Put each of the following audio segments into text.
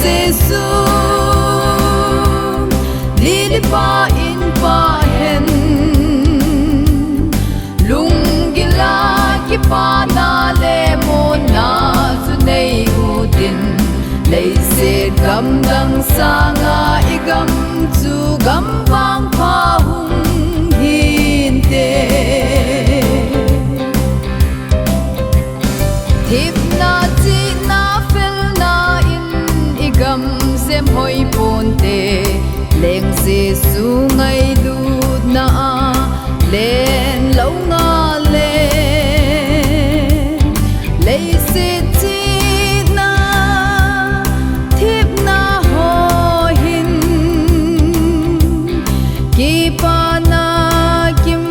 Giêsu li pa in pa hen lung gila ki pa na le mo na zu nei u din lei se gam dang sanga igam chu gam bang pa hung hin te tip na chi na fel na in igam sem hoi pon te leng Giêsu ngai lut na len lo nga le lei se chi na thip na ho hin ki pa na kim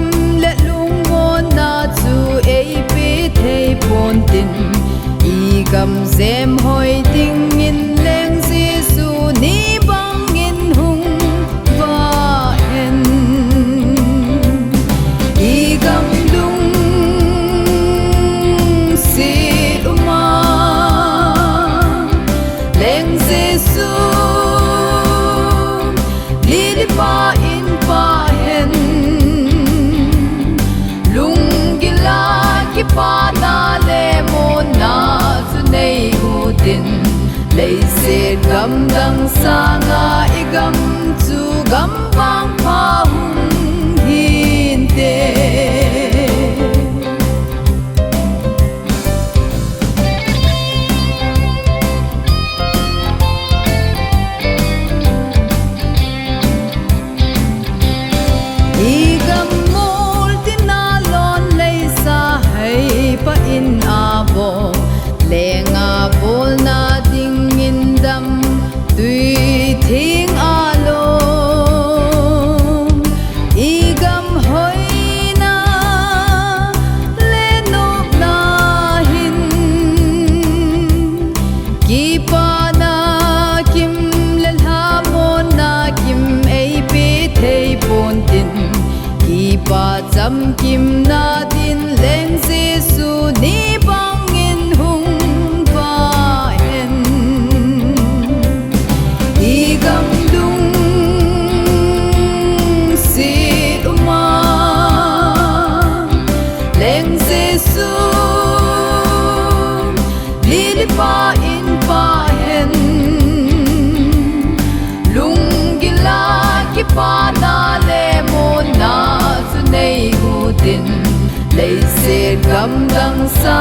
le lung mon na chu ei pe thei pon tin I gam zem hoi ting in leng Giêsu ni bang in hung va en I gam lung si uma leng Giêsu li pa in pa hen lung gila ki pa na le mo na nei u din lei se gam dang sanga igam chu gam bang pa hung hin te igam mol tinalon lei sa hai pa in abo lenga bol na ding in dam tui thing alo igam hoi na le nop na hin ki pa na kim le ha mon na kim ei pe thei pon tin ki pa cham kim na din leng Giêsu ni bang in hung va hen igam lung si uma leng Giêsu li pa in pa hen lung gila ki pa na le mo na zu nei u din lei se gam dang sa